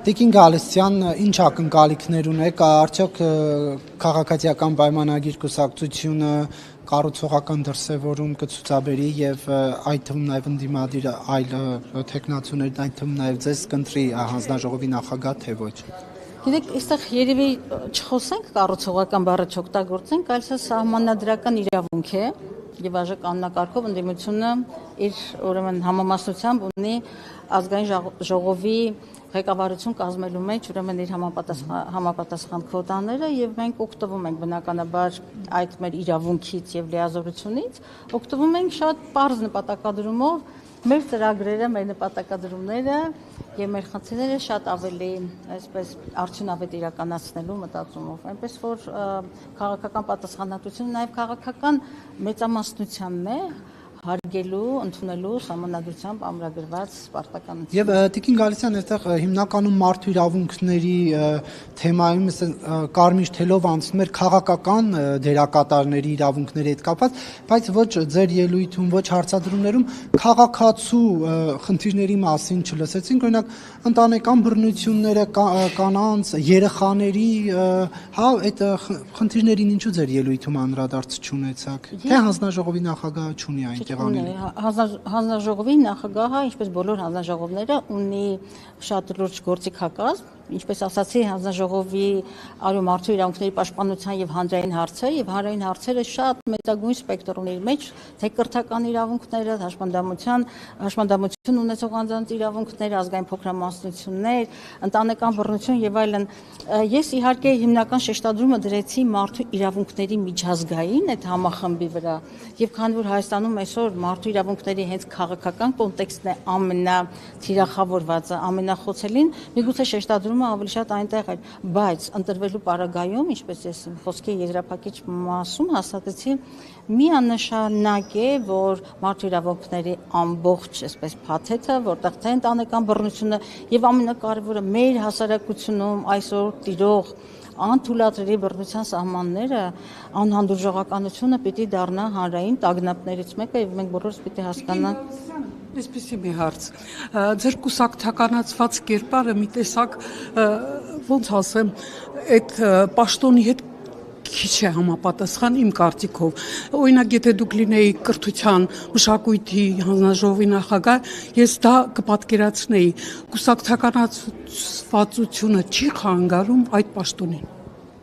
Տիկին Գալստյան, ինչ ակնկալիքներ ունեք, արդյոք քաղաքացիական պայմանագիր կուսակցությունը կառուցողական դրսևորում կցուցաբերի եւ այդ թվում նաեւ ընդդիմադիր այլ տեխնացուներ, այդ թվում նաեւ ձեզ կընտրի հանձնաժողովի նախագահ թե ոչ։ Գիտեք, այստեղ երևի չխոսենք կառուցողական բառը չօգտագործենք, այլ սա սահմանադրական իրավունք է եւ այժմ կանոնակարգով ընդդիմությունը իր ուրեմն համամասնությամբ ունի ազգային ժողովի ղեկավարություն կազմելու մեջ ուրեմն իր համապատասխան քվոտաները եւ մենք օգտվում ենք բնականաբար այդ մեր իրավունքից եւ լիազորությունից, օգտվում ենք շատ պարզ նպատակադրումով մեր ծրագրերը, մեր նպատակադրումները եւ մեր խնդիրները շատ ավելի այսպես արդյունավետ իրականացնելու մտածումով, այնպես որ քաղաքական պատասխանատվությունը նաեւ քաղաքական մեծամասնությանն է հարգելու, ընդունելու սահմանադրությամբ ամրագրված պարտականություն։ Եվ Տիկին Գալստյան, այստեղ հիմնականում մարդու իրավունքների թեմայում կարմիր թելով անցնում էր քաղաքական դերակատարների իրավունքների հետ կապված, բայց ոչ ձեր ելույթում, ոչ հարցադրումներում քաղաքացու խնդիրների մասին չլսեցինք, օրինակ ընտանեկան բռնությունները, կանանց, երեխաների, հա, այդ խնդիրներին ինչու ձեր ելույթում անդրադարձ չունեցաք, թե հանձնաժողովի նախագահը չունի այն Հանձնաժողովի նախագահը, ինչպես բոլոր հանձնաժողովները, ունի շատ լուրջ գործիքակազմ, ինչպես ասացի, հանձնաժողովի մարդու իրավունքների պաշտպանության եւ հանրային հարցեր եւ հանրային հարցերը շատ մեծագույն սպեկտր ունի իր մեջ, թե կրթական իրավունքները, հաշմանդամություն ունեցող անձանց իրավունքները, ազգային փոքրամասնություններ, ընտանեկան բռնություն եւ այլն։ Ես իհարկե հիմնական շեշտադրումը դրեցի մարդու իրավունքների միջազգային այդ համախմբի վրա եւ քանի որ Հայաստանում այսօր մարդու իրավունքների հենց քաղաքական կոնտեքստն է ամենաթիրախավորվածը, ամենախոցելին, միգուցե շեշտադրումը ավելի շատ այնտեղ էր, բայց ընտրվելու պարագայում, ինչպես ես խոսքի եզրափակիչ մասում հաստատեցի, միանշանակ է, որ մարդու իրավունքների ամբողջ այսպես փաթեթը, որտեղ թե ընտանեկան բռնությունը եւ ամենակարևորը մեր հասարակությունում այսօր տիրող անթույլատրելի բռնության սահմանները, անհանդուրժողականությունը պիտի դառնա հանրային տագնապներից մեկը եւ մենք բոլորս պիտի հասկանանք։ Այսպեսի մի հարց։ Ձեր կուսակցականացված կերպարը մի տեսակ ոնց ասեմ, այդ պաշտոնի հետ քիչ է համապատասխան իմ կարծիքով։ Օրինակ, եթե դուք լինեի կրթության, մշակույթի հանձնաժողովի նախագահ, ես դա կպատկերացնեի։ Կուսակցականացվածությունը չի խանգարում այդ պաշտոնին։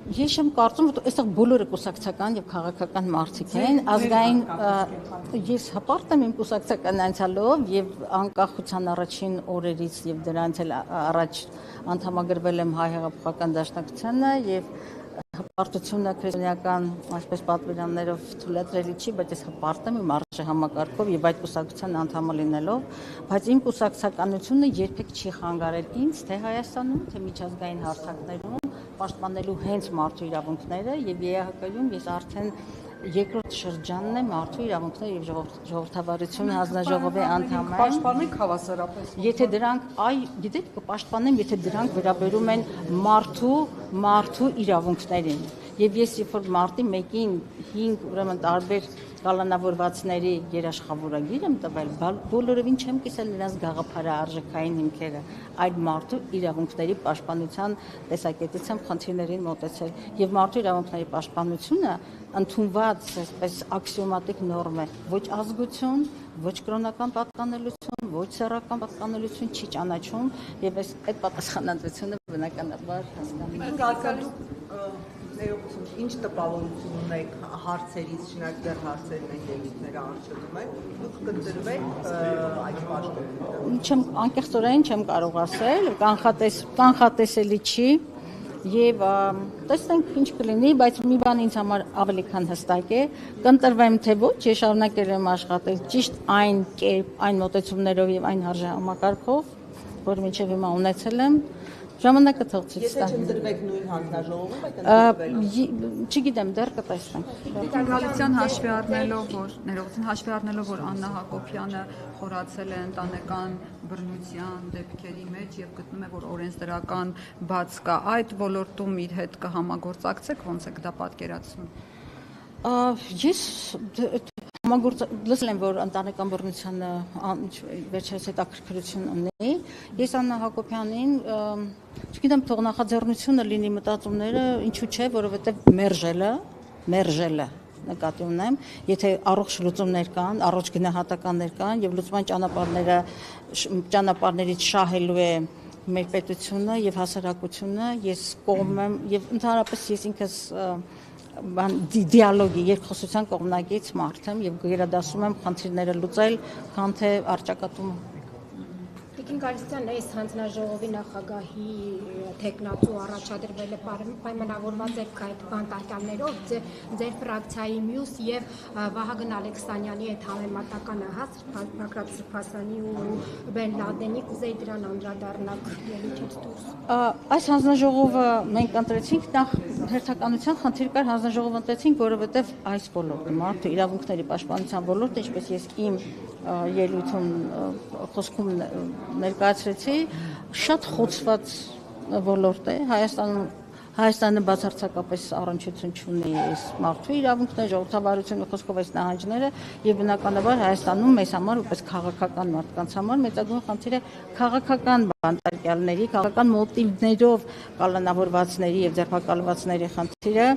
Ես չեմ կարծում, որ այստեղ բոլորը կուսակցական եւ քաղաքական մարդիկ են, ազգային ես հպարտ եմ իմ կուսակցական անցյալով եւ անկախության առաջին օրերից եւ դրանից էլ առաջ անդամագրվել եմ Հայ հեղափոխական դաշնակցությանը եւ հպարտությունը քրիստոնեական այսպես պատվիրաններով թույլատրելի չի, բայց ես հպարտ եմ իմ արժե համակարգով եւ այդ կուսակցության անդամ լինելով, բայց իմ կուսակցականությունը երբեք չի խանգարել ինձ թե Հայաստանում, թե միջազգային հարթակներում պաշտպանելու հենց մարդու իրավունքները եւ ԵԱՀԿ-ում ես արդեն երկրորդ շրջանն է մարդու իրավունքներ եւ ժողովրդավարություն հանձնաժողովի անդամ եմ։ Պաշտպանենք հավասարապես։ Եթե դրանք գիտեք, կպաշտպանեմ, եթե դրանք վերաբերում են մարդու իրավունքներին։ Եվ ես երբ որ մարտի 1-ին 5 ուրեմն տարբեր կալանավորվածների երաշխավորագիր եմ տվել, բոլորովին չեմ կիսել նրանց գաղափարարժեքային հիմքերը, այլ մարդու իրավունքների պաշտպանության տեսակետից եմ խնդիրներին մոտեցել եւ մարդու իրավունքների պաշտպանությունը ընդունված այսպես աքսիոմատիկ նորմ է, ոչ ազգություն, ոչ կրոնական պատկանելություն, ոչ սեռական պատկանելություն չի ճանաչում եւ այդ պատասխանատվությունը բնականաբար հասկանում Ինչ տպավորություն ունեք հարցերից, շնորհք դեռ հարցերն են ելույթները արժևում են, դուք կընտրվեք այդ պաշտոնին։ Անկեղծորեն չեմ կարող ասել, կանխատեսելի չի եւ տեսնենք ինչ կլինի, բայց մի բան ինձ համար ավելի քան հստակ է, կընտրվեմ թե ոչ, ես շարունակել եմ աշխատել ճիշտ այն կերպ, այն մոտեցումներով եւ այն արժեհամակարգով, որ մինչեւ հիմա ունեցել եմ։ Ժամանակը թողցից տա։ Եթե չընտրվեք նույն հանձնաժողովում, եք ընտրվեք։ Չգիտեմ, դեռ կտեսնենք։ Տիկին Գալստյան հաշվի առնելով, որ Աննա Հակոբյանը խորացել է ընտանեկան բռնության դեպքերի մեջ եւ գտնում է, որ օրենսդրական բաց կա, այդ ոլորտում իր հետ կհամագործակցեք, ոնց եք դա պատկերացնում։ Ես լսել եմ, որ ընտանեկան բռնությանը վերջերս հետաքրքրություն ունի Ես Աննա Հակոբյանին չգիտեմ թող նախաձեռնությունը լինի մտածումները ինչու՞ չէ, որովհետև մերժելը նկատի ունեմ, եթե առողջ լուծումներ կան, առողջ գնահատականներ կան եւ լուծման ճանապարհներից շահելու է մեր պետությունը եւ հասարակությունը, ես կողմ եմ եւ ընդհանրապես ես ինքս դիալոգի երկխոսության կողմնակից մարդ եմ եւ գերադասում եմ խնդիրները լուծել, քան թե առճակատումը։ Տիկին Գալստյան, այս հանձնաժողովի նախագահի տեխնացու առաջադրվել է պայմանավորված եք այդ բանտարկյալներով ձեր ֆրակցիայի մյուս եւ Վահագն Ալեքսանյանի այդ համեմատականը Բագրատ Սրբասյանի ու Բեն Լադենի կուզեի դրան անդրադառնալ ելույթից դուրս։ Այս հանձնաժողովը մենք ընտրեցինք նախ հերթականության խնդիր կար հանձնաժողով ընտրեցինք, որովհետեւ այս ոլորտը մարդու իրավունքների պաշտպանության ոլորտը, ինչպես ես իմ ելույթում խոսքում ներկայացրեցի, շատ խոցված ոլորտ է Հայաստանը բացարձակապես առնչություն չունի այս մարդու իրավունքների ժողովրդավարությունը խոսքով այս նահանջները եւ բնականաբար Հայաստանում մեզ համար որպես քաղաքական մարդկանց համար մեծագույն խնդիրը քաղաքական բանտարկյալների, քաղաքական մոտիվներով կալանավորվածների եւ ձերբակալվածների խնդիրը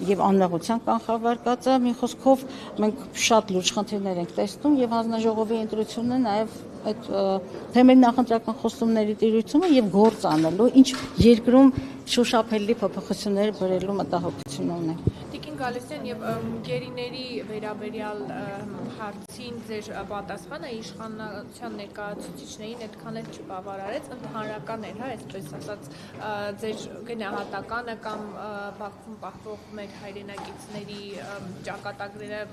եւ անմեղության կանխավարկածը մի խոսքով մենք շատ լուրջ խնդիրներ ենք տեսնում եւ հանձնաժողովի ընտրությունը նաեւ այդ թեմերի նախընտրական խոստումների տիրույթումը եւ գործ անելու ինչ երկրում շոշափելի փոփոխություններ բերելու մտահոգություն ունեն։ Տիկին Գալստյան եւ գերիների վերաբերյալ հարցին ձեր պատասխանը իշխանության ներկայացուցիչներին այդքան էլ չբավարարեց, ընդհանրական էր, հա, այսպես ասած, ձեր գնահատականը կամ Բաքվում պահվող մեր հայրենակիցների ճակատագրերը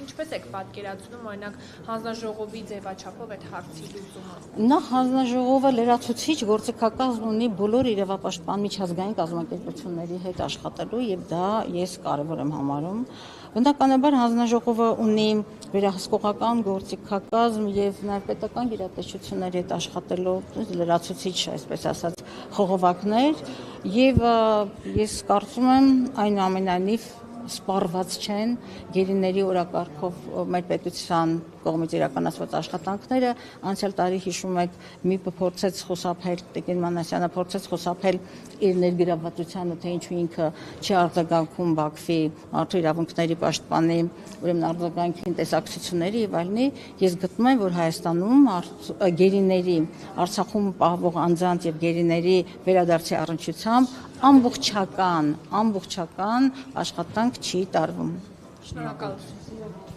ինչպես եք պատկերացնում օրինակ հանձնաժողովի ձևաչափով այդ հարցի լուծումը։ Նախ հանձնաժողովը լրացուցիչ գործիքակազմ ունի բոլոր իրավապաշտպան միջազգային կազմակերպությունների հետ աշխատելու եւ դա ես կարեւոր եմ համարում։ Բնականաբար հանձնաժողովը ունի վերահսկողական գործիքակազմ եւ նաեւ պետական գերատեսչությունների հետ աշխատելու լրացուցիչ, այսպես ասած, խողովակներ եւ ես կարծում եմ այնուամենայնիվ սպառված չեն գերիների օրակարգով մեր պետության կողմից իրականացված աշխատանքները անցյալ տարի հիշում եք մի փորձեց խուսափել Տիկին Մանասյանը փորձեց խուսափել իր ներգրավվածությանը թե ինչու ինքը չի արձագանքում Բաքվի մարդու իրավունքների պաշտպանի ուրեմն արձագանքին տեսակցությունների եւ այլնի ես գտնում եմ որ Հայաստանում գերիների Արցախում պահվող անձանց եւ գերիների վերադարձի առնչությամբ ամբողջական աշխատանք չի տարվում։ Շնորհակալություն։